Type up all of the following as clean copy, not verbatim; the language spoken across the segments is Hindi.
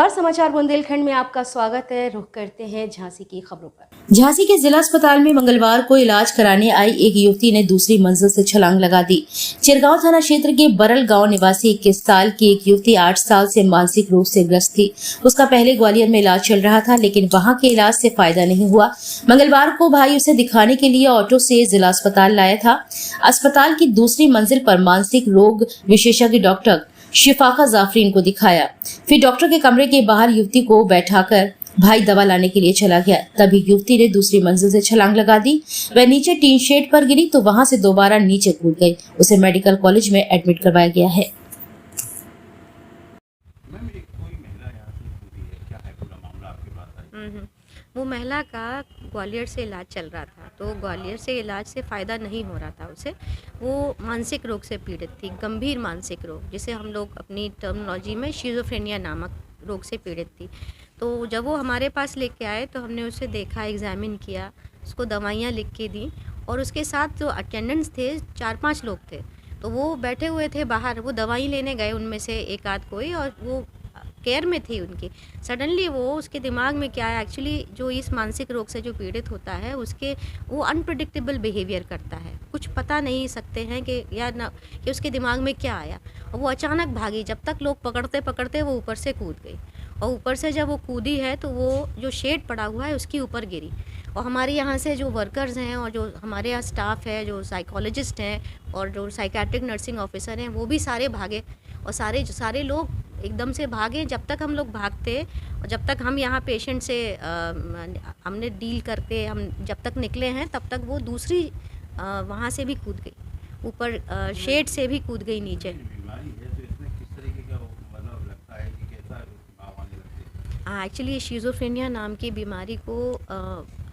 नमस्कार, समाचार बुंदेलखंड में आपका स्वागत है। रुख करते हैं झांसी की खबरों पर। झांसी के जिला अस्पताल में मंगलवार को इलाज कराने आई एक युवती ने दूसरी मंजिल से छलांग लगा दी। चिरगांव थाना क्षेत्र के बरल गांव निवासी 21 साल की एक युवती 8 साल से मानसिक रोग से ग्रस्त थी। उसका पहले ग्वालियर में इलाज चल रहा था, लेकिन वहां के इलाज से फायदा नहीं हुआ। मंगलवार को भाई उसे दिखाने के लिए ऑटो से जिला अस्पताल लाया था। अस्पताल की दूसरी मंजिल पर मानसिक रोग विशेषज्ञ डॉक्टर शिफाका जाफरीन को दिखाया। फिर डॉक्टर के कमरे के बाहर युवती को बैठाकर भाई दवा लाने के लिए चला गया। तभी युवती ने दूसरी मंजिल से छलांग लगा दी। वह नीचे टीन शेड पर गिरी तो वहां से दोबारा नीचे कूद गई। उसे मेडिकल कॉलेज में एडमिट करवाया गया है। वो महिला का ग्वालियर से इलाज चल रहा था, तो ग्वालियर से इलाज से फ़ायदा नहीं हो रहा था उसे। वो मानसिक रोग से पीड़ित थी, गंभीर मानसिक रोग, जिसे हम लोग अपनी टर्मिनोलॉजी में शिज़ोफ्रेनिया नामक रोग से पीड़ित थी। तो जब वो हमारे पास लेके आए तो हमने उसे देखा, एग्ज़ामिन किया, उसको दवाइयाँ लिख के दी और उसके साथ जो अटेंडेंट्स थे 4-5 लोग थे, तो वो बैठे हुए थे बाहर। वो दवाई लेने गए उनमें से एक आध कोई, और वो केयर में थी उनकी। सडनली वो उसके दिमाग में क्या है, एक्चुअली जो इस मानसिक रोग से जो पीड़ित होता है उसके वो अनप्रेडिक्टेबल बिहेवियर करता है। कुछ पता नहीं सकते हैं कि या ना कि उसके दिमाग में क्या आया, और वो अचानक भागी। जब तक लोग पकड़ते पकड़ते वो ऊपर से कूद गई, और ऊपर से जब वो कूदी है तो वो जो शेड पड़ा हुआ है उसके ऊपर गिरी। और हमारे यहाँ से जो वर्कर्स हैं और जो हमारे यहाँ स्टाफ है, जो साइकोलॉजिस्ट हैं और जो साइकेट्रिक नर्सिंग ऑफिसर हैं, वो भी सारे भागे। और सारे लोग एकदम से भागे। जब तक हम लोग भागते और जब तक हम यहाँ पेशेंट से हमने डील करके हम जब तक निकले हैं, तब तक वो दूसरी वहाँ से भी कूद गई, ऊपर शेड से भी कूद गई नीचे। हाँ, एक्चुअली शिज़ोफ्रेनिया नाम की बीमारी को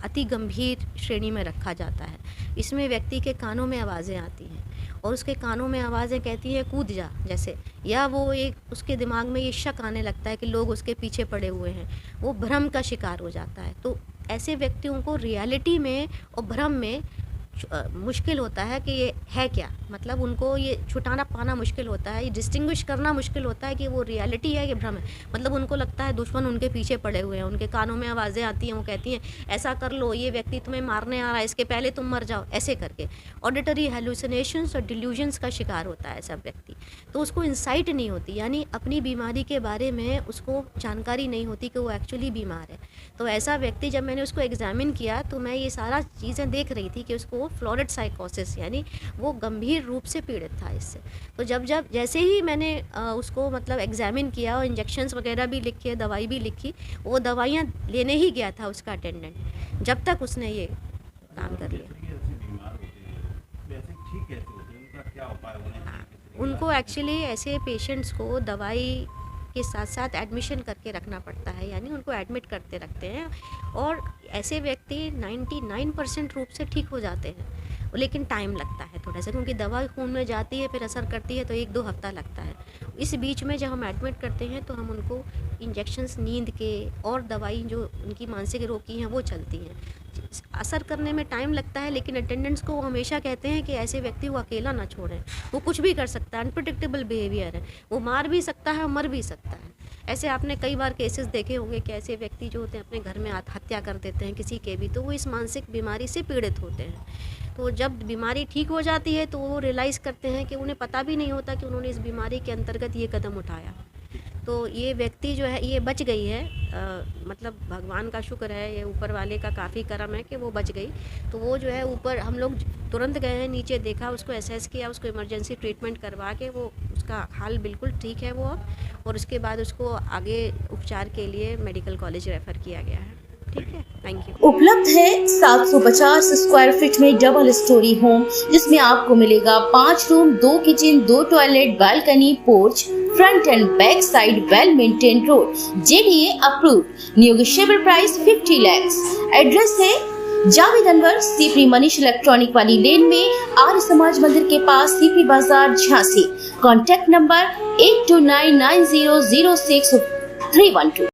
अति गंभीर श्रेणी में रखा जाता है। इसमें व्यक्ति के कानों में आवाज़ें आती हैं और उसके कानों में आवाज़ें कहती हैं कूद जा जैसे, या वो एक उसके दिमाग में ये शक आने लगता है कि लोग उसके पीछे पड़े हुए हैं। वो भ्रम का शिकार हो जाता है। तो ऐसे व्यक्तियों को रियलिटी में और भ्रम में मुश्किल होता है कि ये है क्या, मतलब उनको ये छुटाना पाना मुश्किल होता है, ये डिस्टिंग्विश करना मुश्किल होता है कि वो रियलिटी है कि भ्रम है। मतलब उनको लगता है दुश्मन उनके पीछे पड़े हुए हैं, उनके कानों में आवाज़ें आती हैं, वो कहती हैं ऐसा कर लो, ये व्यक्ति तुम्हें मारने आ रहा है, इसके पहले तुम मर जाओ, ऐसे करके। ऑडिटरी हेलुसिनेशंस और डिल्यूजन्स का शिकार होता है सब व्यक्ति। तो उसको इंसाइट नहीं होती, यानी अपनी बीमारी के बारे में उसको जानकारी नहीं होती कि वो एक्चुअली बीमार है। तो ऐसा व्यक्ति, जब मैंने उसको एग्जामिन किया तो मैं ये सारा चीज़ें देख रही थी कि उसको फ्लोरेट साइकोसिस, यानी वो गंभीर रूप से पीड़ित था इससे। तो जब जैसे ही मैंने उसको मतलब एग्जामिन किया और इंजेक्शंस वगैरह भी लिखे, दवाई भी लिखी, वो दवाइयाँ लेने ही गया था उसका अटेंडेंट, जब तक उसने ये काम कर लिया। उनको एक्चुअली ऐसे पेशेंट्स को दवाई के साथ साथ एडमिशन करके रखना पड़ता है, यानी उनको एडमिट करते रखते हैं। और ऐसे व्यक्ति 99% रूप से ठीक हो जाते हैं, लेकिन टाइम लगता है थोड़ा सा, क्योंकि दवा खून में जाती है फिर असर करती है, तो 1-2 हफ्ता लगता है। इस बीच में जब हम एडमिट करते हैं तो हम उनको इंजेक्शंस नींद के और दवाई जो उनकी मानसिक रोग की हैं वो चलती हैं, असर करने में टाइम लगता है। लेकिन अटेंडेंट्स को वो हमेशा कहते हैं कि ऐसे व्यक्ति को अकेला ना छोड़ें, वो कुछ भी कर सकता है, अनप्रेडिक्टेबल बिहेवियर है, वो मार भी सकता है और मर भी सकता है। ऐसे आपने कई बार केसेस देखे होंगे कि ऐसे व्यक्ति जो होते हैं अपने घर में आत्महत्या कर देते हैं किसी के भी, तो वो इस मानसिक बीमारी से पीड़ित होते हैं। तो जब बीमारी ठीक हो जाती है तो वो रियलाइज़ करते हैं कि उन्हें पता भी नहीं होता कि उन्होंने इस बीमारी के अंतर्गत ये कदम उठाया। तो ये व्यक्ति जो है ये बच गई है, मतलब भगवान का शुक्र है, ये ऊपर वाले का काफ़ी करम है कि वो बच गई। तो वो जो है ऊपर हम लोग तुरंत गए हैं, नीचे देखा, उसको असेस किया, उसको इमरजेंसी ट्रीटमेंट करवा के वो उसका हाल बिल्कुल ठीक है वो अब, और उसके बाद उसको आगे उपचार के लिए मेडिकल कॉलेज रेफ़र किया गया है। ठीक है, थैंक यू। उपलब्ध है 750 स्क्वायर फीट में डबल स्टोरी होम, जिसमें आपको मिलेगा 5 room, 2 kitchen, 2 toilet, balcony, porch, front end back side, well maintain road, JDA approved, negotiable price 50 lakh. Address है जावेद अनवर, सीपी मनीष इलेक्ट्रॉनिक वाली लेन में, आर्य समाज मंदिर के पास, सीपी बाजार, झांसी। Contact number 8299006312।